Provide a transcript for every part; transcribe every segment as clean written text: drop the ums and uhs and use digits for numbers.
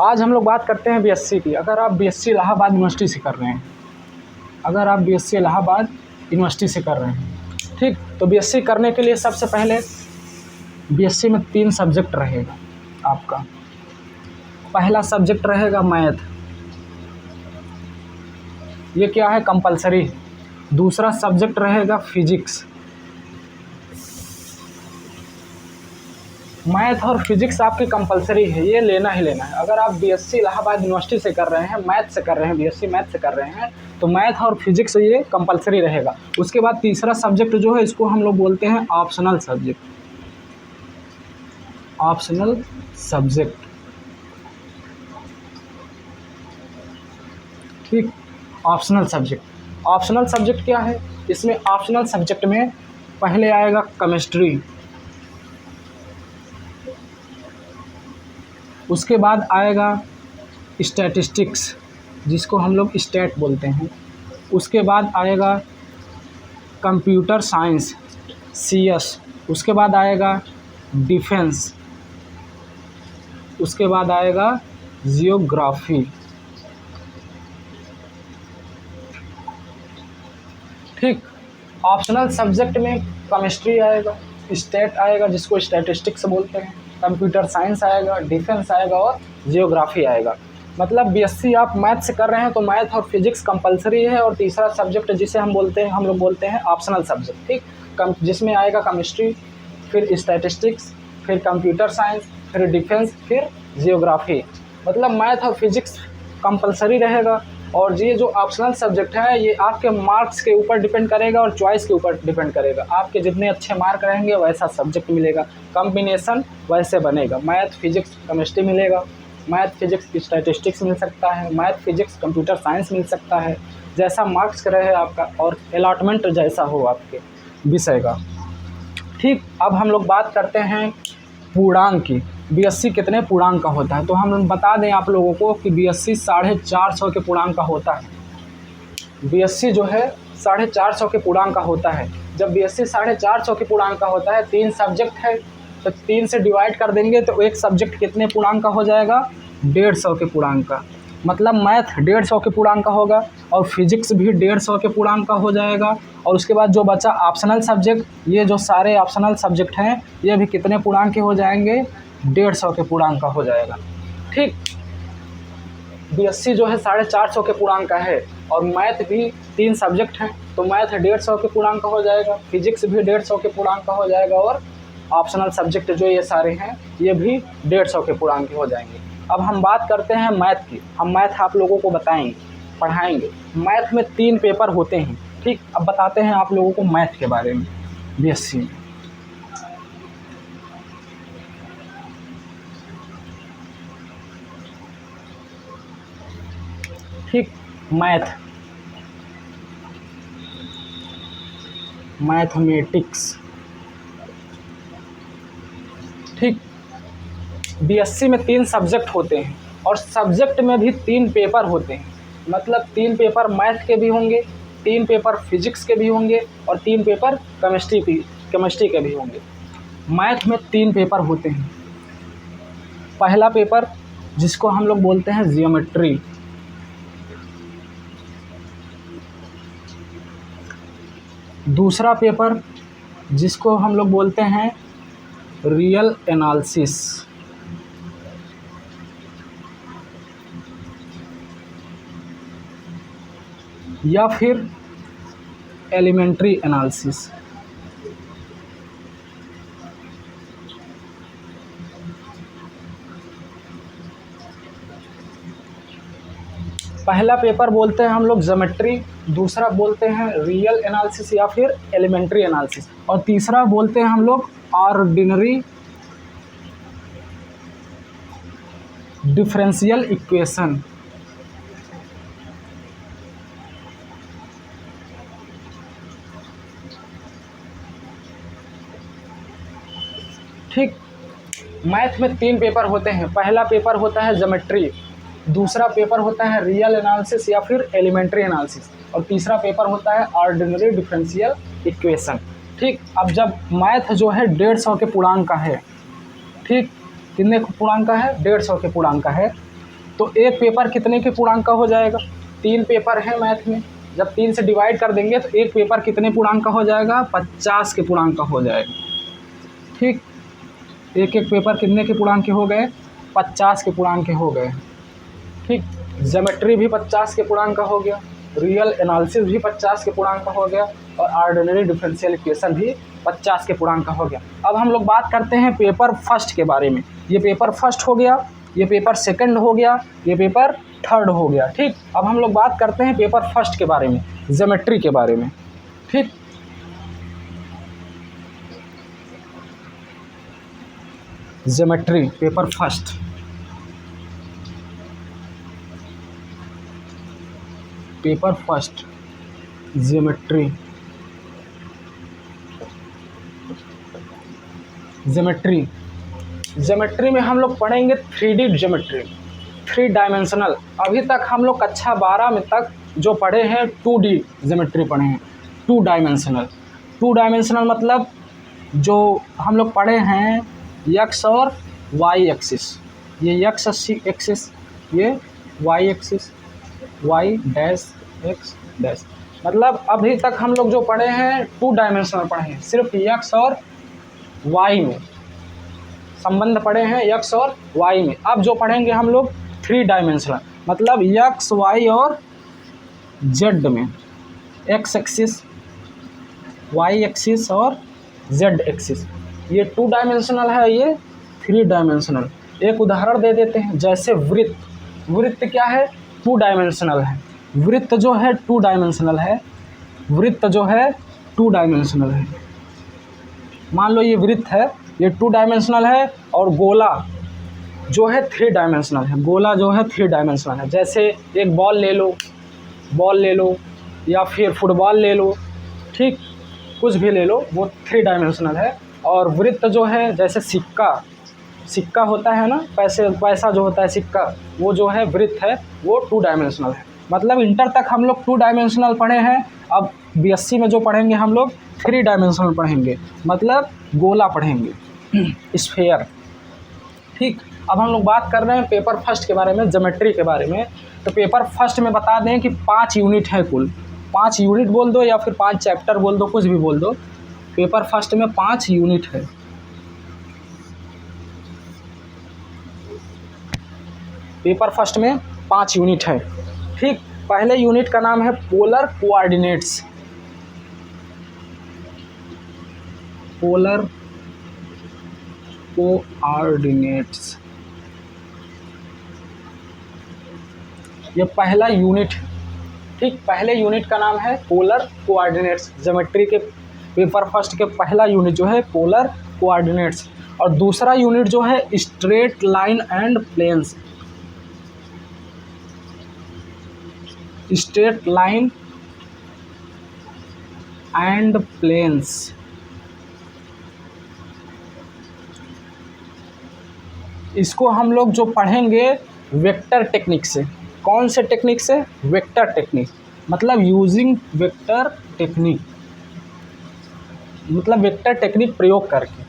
आज हम लोग बात करते हैं बीएससी की। अगर आप बीएससी इलाहाबाद यूनिवर्सिटी से कर रहे हैं, अगर आप बीएससी इलाहाबाद यूनिवर्सिटी से कर रहे हैं, ठीक, तो बीएससी करने के लिए सबसे पहले बीएससी में 3 सब्जेक्ट रहेगा आपका। पहला सब्जेक्ट रहेगा मैथ, ये क्या है, कंपलसरी। दूसरा सब्जेक्ट रहेगा फिजिक्स। मैथ और फिजिक्स आपकी कंपलसरी है, ये लेना ही लेना है। अगर आप बीएससी इलाहाबाद यूनिवर्सिटी से कर रहे हैं, मैथ से कर रहे हैं, बीएससी मैथ से कर रहे हैं, तो मैथ और फिजिक्स ये कंपलसरी रहेगा। उसके बाद तीसरा सब्जेक्ट जो है, इसको हम लोग बोलते हैं ऑप्शनल सब्जेक्ट। ऑप्शनल सब्जेक्ट, ठीक, ऑप्शनल सब्जेक्ट। ऑप्शनल सब्जेक्ट क्या है, इसमें ऑप्शनल सब्जेक्ट में पहले आएगा केमिस्ट्री, उसके बाद आएगा स्टैटिस्टिक्स, जिसको हम लोग स्टैट बोलते हैं। उसके बाद आएगा कंप्यूटर साइंस, सीएस। उसके बाद आएगा डिफेंस। उसके बाद आएगा जियोग्राफी, ठीक। ऑप्शनल सब्जेक्ट में केमिस्ट्री आएगा, स्टैट आएगा जिसको स्टैटिस्टिक्स बोलते हैं, कंप्यूटर साइंस आएगा, डिफेंस आएगा और जियोग्राफी आएगा। मतलब बीएससी आप मैथ से कर रहे हैं तो मैथ और फिजिक्स कंपलसरी है, और तीसरा सब्जेक्ट जिसे हम लोग बोलते हैं ऑप्शनल सब्जेक्ट, ठीक, जिसमें आएगा केमिस्ट्री, फिर स्टैटिस्टिक्स, फिर कंप्यूटर साइंस, फिर डिफेंस, फिर जियोग्राफी। मतलब मैथ और फिजिक्स कंपलसरी रहेगा, और ये जो ऑप्शनल सब्जेक्ट है ये आपके मार्क्स के ऊपर डिपेंड करेगा और चॉइस के ऊपर डिपेंड करेगा। आपके जितने अच्छे मार्क रहेंगे वैसा सब्जेक्ट मिलेगा, कॉम्बिनेशन वैसे बनेगा। मैथ फिजिक्स केमिस्ट्री मिलेगा, मैथ फिजिक्स स्टैटिस्टिक्स मिल सकता है, मैथ फिजिक्स कंप्यूटर साइंस मिल सकता है, जैसा मार्क्स रहे आपका और अलॉटमेंट जैसा हो आपके विषय का, ठीक। अब हम लोग बात करते हैं पूर्णांक की। बीएससी कितने पूर्णांक का होता है, तो हम बता दें आप लोगों को कि बीएससी 450 के पूर्णांक का होता है। बीएससी जो है 450 के पूर्णांक का होता है। जब बीएससी 450 के पूर्णांक का होता है, 3 सब्जेक्ट है तो 3 से डिवाइड कर देंगे तो एक सब्जेक्ट कितने पूर्णांक का हो जाएगा, 150 के पूर्णांक का। मतलब मैथ 150 के पूर्णांक का होगा, और फिजिक्स भी 150 के पूर्णांक का हो जाएगा। और उसके बाद जो बचा ऑप्शनल सब्जेक्ट, ये जो सारे ऑप्शनल सब्जेक्ट हैं ये भी कितने पूर्णांक के हो जाएंगे, 150 के पूर्णांक का हो जाएगा, ठीक। बीएससी जो है 450 के पूर्णांक का है, और मैथ भी 3 सब्जेक्ट हैं तो मैथ 150 के पूर्णांक का हो जाएगा, फिजिक्स भी 150 के पूर्णांक का हो जाएगा, और ऑप्शनल सब्जेक्ट जो ये सारे हैं ये भी 150 के पूर्णांक के हो जाएंगे। अब हम बात करते हैं मैथ की। हम मैथ आप लोगों को बताएंगे, पढ़ाएंगे। मैथ में 3 पेपर होते हैं, ठीक। अब बताते हैं आप लोगों को मैथ के बारे में बीएससी में। ठीक, मैथमेटिक्स, ठीक। बीएससी में 3 सब्जेक्ट होते हैं, और सब्जेक्ट में भी 3 पेपर होते हैं। मतलब 3 पेपर मैथ के भी होंगे, 3 पेपर फिजिक्स के भी होंगे, और 3 पेपर केमिस्ट्री के भी होंगे। मैथ में 3 पेपर होते हैं। पहला पेपर जिसको हम लोग बोलते हैं जियोमेट्री, दूसरा पेपर जिसको हम लोग बोलते हैं रियल एनालिसिस, या फिर एलिमेंट्री एनालिसिस। पहला पेपर बोलते हैं हम लोग ज्योमेट्री, दूसरा बोलते हैं रियल एनालिसिस या फिर एलिमेंट्री एनालिसिस, और तीसरा बोलते हैं हम लोग ऑर्डिनरी डिफरेंशियल इक्वेशन, ठीक। मैथ में 3 पेपर होते हैं। पहला पेपर होता है ज्योमेट्री, दूसरा पेपर होता है रियल एनालिसिस या फिर एलिमेंट्री एनालिसिस, और तीसरा पेपर होता है ऑर्डिनरी डिफरेंशियल इक्वेशन, ठीक। अब जब मैथ जो है 150 के पूर्णांक का है, ठीक, कितने पूर्णांक का है, 150 के पूर्णांक का है, तो एक पेपर कितने के पूर्णांक का हो जाएगा? 3 पेपर है मैथ में, जब 3 से डिवाइड कर देंगे तो एक पेपर कितने पूर्णांक का हो जाएगा? 50 के पूर्णांक का हो जाएगा। ठीक, एक एक पेपर कितने के पूर्णांक के हो गए? 50 के पूर्णांक के हो गए। ठीक, ज्योमेट्री भी 50 के पूर्णांक का हो गया, रियल एनालिसिस भी 50 के पूर्णांक का हो गया, और ऑर्डिनरी डिफरेंशियल इक्वेशन भी 50 के पूर्णांक का हो गया। अब हम लोग बात करते हैं पेपर फर्स्ट के बारे में। ये पेपर फर्स्ट हो गया, ये पेपर सेकंड हो गया, ये पेपर थर्ड हो गया। ठीक, अब हम लोग बात करते हैं पेपर फर्स्ट के बारे में, ज्योमेट्री के बारे में। ठीक, geometry paper first. Paper first geometry. Geometry geometry में हम लोग पढ़ेंगे 3D ज्योमेट्री, 3 डायमेंशनल। अभी तक हम लोग कक्षा 12 में तक जो पढ़े हैं 2D ज्योमेट्री पढ़े हैं, 2 डायमेंशनल। 2 डायमेंशनल मतलब जो हम लोग पढ़े हैं x और y एक्सिस, ये x एक्सिस, ये y axis, y dash x dash. मतलब अभी तक हम लोग जो पढ़े हैं 2 डायमेंशनल पढ़े हैं, सिर्फ x और y में संबंध पढ़े हैं, x और y में। अब जो पढ़ेंगे हम लोग 3 डायमेंशनल, मतलब x, y और z में, x एक्सिस, y एक्सिस और z एक्सिस। ये 2 डायमेंशनल है, ये 3 डायमेंशनल। एक उदाहरण दे देते हैं, जैसे वृत्त। वृत्त क्या है? 2 डायमेंशनल है। वृत्त जो है 2 डायमेंशनल है, वृत्त जो है 2 डायमेंशनल है। मान लो ये वृत्त है, ये 2 डायमेंशनल है, और गोला जो है 3 डायमेंशनल है। गोला जो है 3 डायमेंशनल है। जैसे एक बॉल ले लो या फिर फुटबॉल ले लो, ठीक, कुछ भी ले लो, वो 3 डायमेंशनल है। और वृत्त जो है, जैसे सिक्का होता है ना, पैसा जो होता है सिक्का, वो जो है वृत्त है, वो 2 डायमेंशनल है। मतलब इंटर तक हम लोग 2 डायमेंशनल पढ़े हैं। अब BSc में जो पढ़ेंगे हम लोग 3 डायमेंशनल पढ़ेंगे, मतलब गोला पढ़ेंगे, स्फेयर। ठीक, अब हम लोग बात कर रहे हैं पेपर फर्स्ट के बारे में, ज्योमेट्री के बारे में। तो पेपर फर्स्ट में बता दें कि 5 यूनिट है कुल। 5 यूनिट बोल दो या फिर 5 चैप्टर बोल दो, कुछ भी बोल दो। पेपर फर्स्ट में 5 यूनिट है। पेपर फर्स्ट में 5 यूनिट है। ठीक, पहले यूनिट का नाम है पोलर कोऑर्डिनेट्स। पोलर कोऑर्डिनेट्स, ये पहला यूनिट है। ठीक, पहले यूनिट का नाम है पोलर कोऑर्डिनेट्स। ज्योमेट्री के पेपर फर्स्ट के पहला यूनिट जो है पोलर कोऑर्डिनेट्स, और दूसरा यूनिट जो है straight line and planes. Straight line and planes, इसको हम लोग जो पढ़ेंगे वेक्टर टेक्निक से। कौन से टेक्निक से? वेक्टर टेक्निक, मतलब यूजिंग वेक्टर टेक्निक, मतलब वेक्टर टेक्निक प्रयोग करके।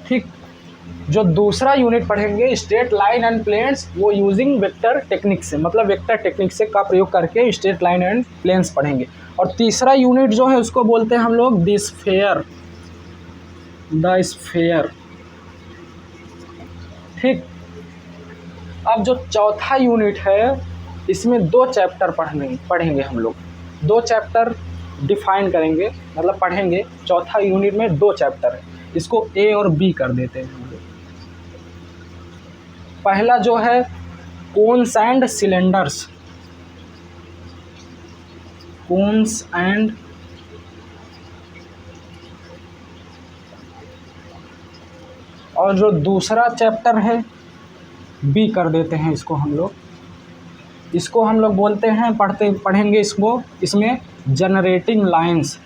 ठीक, जो दूसरा यूनिट पढ़ेंगे स्ट्रेट लाइन एंड प्लेन्स, वो यूजिंग वेक्टर टेक्निक से, मतलब वेक्टर टेक्निक से का प्रयोग करके स्ट्रेट लाइन एंड प्लेन्स पढ़ेंगे। और तीसरा यूनिट जो है उसको बोलते हैं हम लोग द स्फेयर। ठीक, अब जो चौथा यूनिट है इसमें 2 चैप्टर पढ़ेंगे हम लोग। 2 चैप्टर डिफाइन करेंगे, मतलब पढ़ेंगे। चौथा यूनिट में 2 चैप्टर है, इसको A और B कर देते हैं हम लोग। पहला जो है cones and cylinders, cones and और जो दूसरा चैप्टर है B कर देते हैं इसको हम लोग। इसको हम लोग बोलते हैं, पढ़ेंगे इसमें जनरेटिंग लाइंस।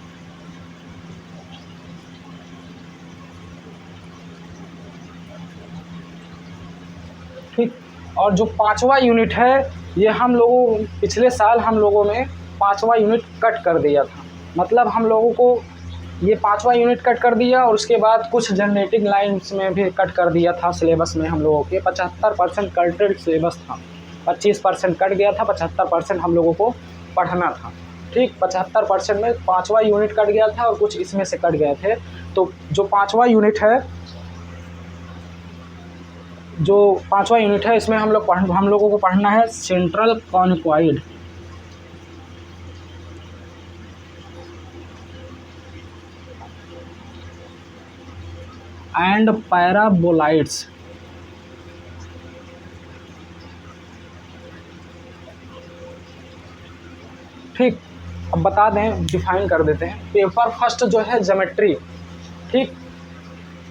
ठीक, और जो 5वां यूनिट है ये हम लोगों पिछले साल हम लोगों में 5वां यूनिट कट कर दिया था। मतलब हम लोगों को ये 5वां यूनिट कट कर दिया और उसके बाद कुछ जनरेटिंग लाइन्स में भी कट कर दिया था सिलेबस में हम लोगों के। 75% कटेड सिलेबस था, 25% कट गया था, 75% हम लोगों को पढ़ना था। ठीक, 75% में 5वां यूनिट कट गया था और कुछ इसमें से कट गए थे। तो जो 5वां यूनिट है इसमें हम लोगों को पढ़ना है सेंट्रल कॉनिकॉइड एंड पैराबोलाइड्स। ठीक, अब बता दें, डिफाइन कर देते हैं। पेपर फर्स्ट जो है ज्योमेट्री, ठीक,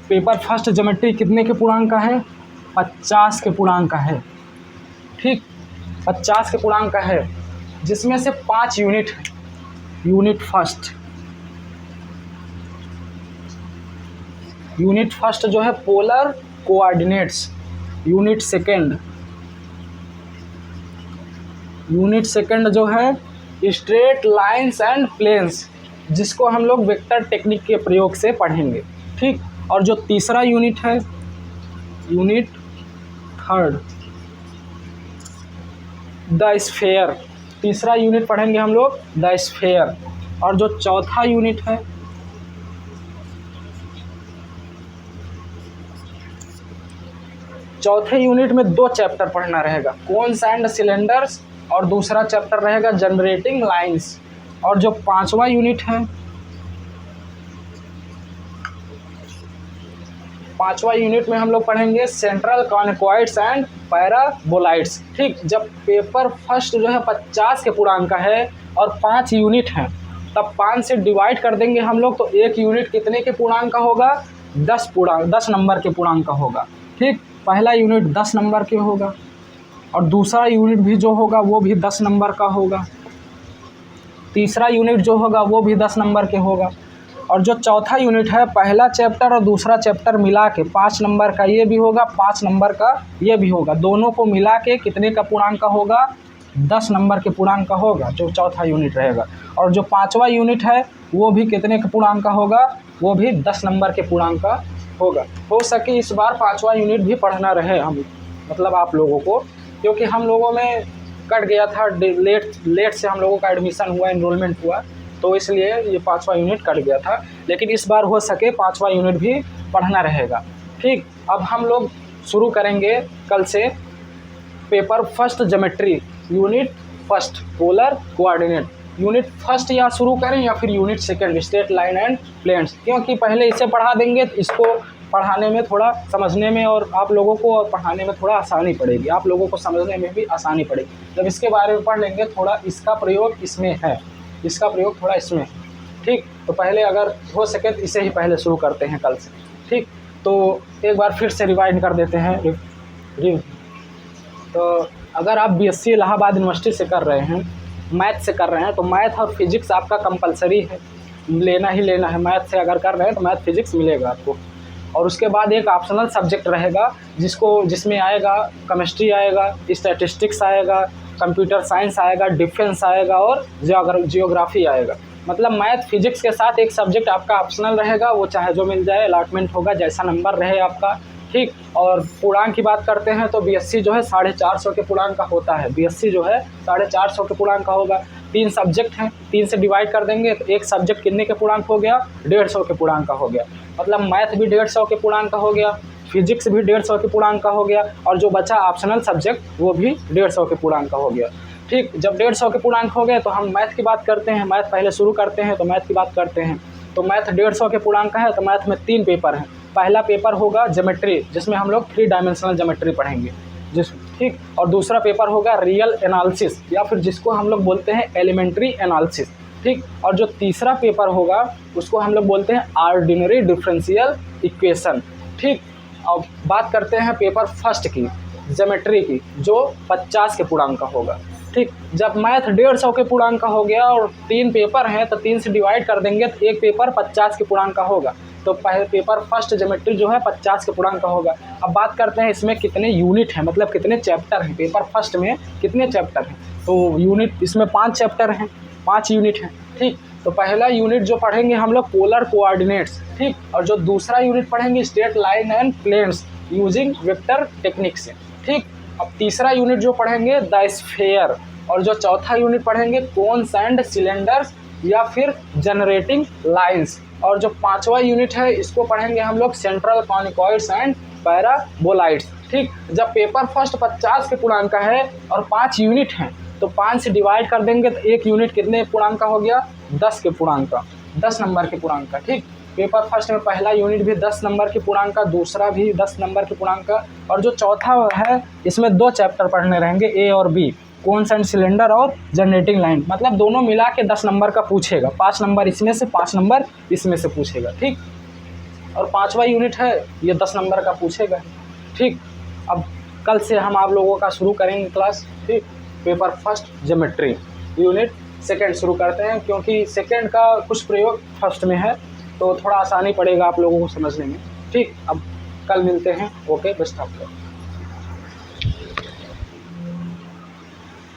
पेपर फर्स्ट ज्योमेट्री कितने के पूर्णांक का है? 50 के पूर्णांक का है। ठीक, 50 के पूर्णांक का है, जिसमें से 5 यूनिट है। यूनिट फर्स्ट जो है पोलर कोऑर्डिनेट्स। यूनिट सेकंड जो है स्ट्रेट लाइंस एंड प्लेन्स, जिसको हम लोग वेक्टर टेक्निक के प्रयोग से पढ़ेंगे। ठीक, और जो तीसरा यूनिट है, यूनिट थर्ड, द स्फेयर। तीसरा यूनिट पढ़ेंगे हम लोग द स्फेयर। और जो चौथा यूनिट है, चौथे यूनिट में 2 चैप्टर पढ़ना रहेगा, कोन्स एंड सिलेंडर्स, और दूसरा चैप्टर रहेगा जनरेटिंग लाइंस। और जो 5वां यूनिट है, 5वां यूनिट में हम लोग पढ़ेंगे सेंट्रल कॉनिकॉइड्स एंड पैराबोलाइड्स। ठीक, जब पेपर फर्स्ट जो है 50 के पूर्णांक का है और 5 यूनिट हैं, तब 5 से डिवाइड कर देंगे हम लोग, तो एक यूनिट कितने के पूर्णांक का होगा? 10 नंबर के पूर्णांक का होगा। ठीक, पहला यूनिट 10 नंबर के होगा और दूसरा यूनिट भी जो होगा वो भी 10 नंबर का होगा। तीसरा यूनिट जो होगा वो भी 10 नंबर के होगा। और जो चौथा यूनिट है, पहला चैप्टर और दूसरा चैप्टर मिला के 5 नंबर का ये भी होगा, 5 नंबर का ये भी होगा। दोनों को मिला के कितने का पूर्णांक का होगा? 10 नंबर के पूर्णांक का होगा, जो चौथा यूनिट रहेगा। और जो 5वां यूनिट है वो भी कितने के पूर्णांक का होगा? वो भी 10 नंबर के पूर्णांक का होगा। हो सके इस बार 5वां यूनिट भी पढ़ना रहे हम, मतलब आप लोगों को, क्योंकि हम लोगों में कट गया था, लेट से हम लोगों का एडमिशन हुआ, एनरोलमेंट हुआ, तो इसलिए ये 5वां यूनिट कट गया था। लेकिन इस बार हो सके 5वां यूनिट भी पढ़ना रहेगा। ठीक, अब हम लोग शुरू करेंगे कल से paper first geometry, unit first polar coordinate. Unit first या शुरू करें या फिर unit second straight line and planes, क्योंकि पहले इसे पढ़ा देंगे तो इसको पढ़ाने में थोड़ा समझने में और आप लोगों को पढ़ाने में थोड़ा आसानी पड़ेगी, आप लोगों को समझने में भी आसानी पड़ेगी। जब इसके बारे में पढ़ लेंगे, थोड़ा इसका प्रयोग इसमें है, इसका प्रयोग थोड़ा इसमें है। ठीक, तो पहले अगर हो सके तो इसे ही पहले शुरू करते हैं कल से। ठीक, तो एक बार फिर से रिवाइंड कर देते हैं। तो अगर आप बीएससी इलाहाबाद यूनिवर्सिटी से कर रहे हैं, मैथ से कर रहे हैं, तो मैथ और फिजिक्स आपका कंपलसरी है, लेना ही लेना है। मैथ से अगर कर रहे हैं तो मैथ फिजिक्स मिलेगा आपको। और उसके बाद एक ऑप्शनल सब्जेक्ट रहेगा जिसमें आएगा केमिस्ट्री आएगा, स्टैटिस्टिक्स आएगा, कंप्यूटर साइंस आएगा, डिफेंस आएगा और जियोग्राफी आएगा। मतलब मैथ फिजिक्स के साथ एक सब्जेक्ट आपका ऑप्शनल रहेगा, वो चाहे जो मिल जाए, अलॉटमेंट होगा, जैसा नंबर रहे आपका। ठीक, और पूर्णांक की बात करते हैं तो बीएससी जो है 450 के पूर्णांक का होता है। बीएससी जो है 450 के पूर्णांक का होगा। 3 सब्जेक्ट हैं, 3 से डिवाइड कर देंगे तो एक सब्जेक्ट कितने के पूर्णांक हो गया? 150 के पूर्णांक का हो गया। मतलब मैथ भी 150 के पूर्णांक का हो गया, फिजिक्स भी 150 के पूर्णांक का हो गया, और जो बचा ऑप्शनल सब्जेक्ट वो भी 150 के पूर्णांक का हो गया। ठीक, जब 150 के पूर्णांक हो गए तो हम मैथ की बात करते हैं। मैथ पहले शुरू करते हैं, तो मैथ की बात करते हैं। तो मैथ 150 के पूर्णांक का है, तो मैथ में 3 पेपर हैं। पहला पेपर होगा ज्योमेट्री, जिसमें हम लोग 3 डायमेंशनल ज्योमेट्री पढ़ेंगे, ठीक। और दूसरा पेपर होगा रियल एनालिसिस, या फिर जिसको हम लोग बोलते हैं एलिमेंट्री एनालिसिस। ठीक, और जो तीसरा पेपर होगा उसको हम लोग बोलते हैं ऑर्डिनरी डिफरेंशियल इक्वेशन। ठीक, अब बात करते हैं पेपर फर्स्ट की, ज्योमेट्री की, जो 50 के पूर्णांक का होगा। ठीक, जब मैथ 150 के पूर्णांक का हो गया और 3 पेपर हैं, तो 3 से डिवाइड कर देंगे तो एक पेपर 50 के पूर्णांक का होगा। तो पहले पेपर फर्स्ट ज्योमेट्री जो है 50 के पूर्णांक का होगा। अब बात करते हैं इसमें कितने यूनिट हैं, मतलब कितने चैप्टर हैं। पेपर फर्स्ट में कितने चैप्टर हैं? तो यूनिट इसमें 5 चैप्टर हैं, 5 यूनिट हैं। ठीक, तो पहला यूनिट जो पढ़ेंगे हम लोग पोलर कोऑर्डिनेट्स, ठीक, और जो दूसरा यूनिट पढ़ेंगे straight line and planes using vector technique से, ठीक। अब तीसरा यूनिट जो पढ़ेंगे द स्फेयर, और जो चौथा यूनिट पढ़ेंगे कोन्स एंड सिलेंडर्स या फिर जनरेटिंग लाइंस, और जो पांचवा यूनिट है इसको पढ़ेंगे हम लोग सेंट्रल कॉनिकॉइड्स एंड पैराबोलाइड्स, ठीक। जब पेपर फर्स्ट 50 के पूर्णांक का है और 5 यूनिट हैं तो 5 से डिवाइड कर देंगे तो एक यूनिट कितने पूर्णांक का हो गया, 10 के पूर्णांक का, 10 नंबर के पूर्णांक का, ठीक। पेपर फर्स्ट में पहला यूनिट भी 10 नंबर के पूर्णांक का, दूसरा भी 10 नंबर के पूर्णांक का, और जो चौथा है इसमें 2 चैप्टर पढ़ने रहेंगे, ए और बी, कोन्स एंड सिलेंडर और जनरेटिंग लाइन, मतलब दोनों मिला के 10 नंबर का पूछेगा, 5 नंबर इसमें से 5 नंबर इसमें से पूछेगा, ठीक। और पांचवा यूनिट है ये 10 नंबर का पूछेगा, ठीक। अब कल से हम आप लोगों का शुरू करेंगे क्लास, ठीक। Paper first geometry unit second शुरू करते हैं, क्योंकि सेकंड का कुछ प्रयोग फर्स्ट में है तो थोड़ा आसानी पड़ेगा आप लोगों को समझने में, ठीक। अब कल मिलते हैं, ओके, बेस्ट ऑफ लक।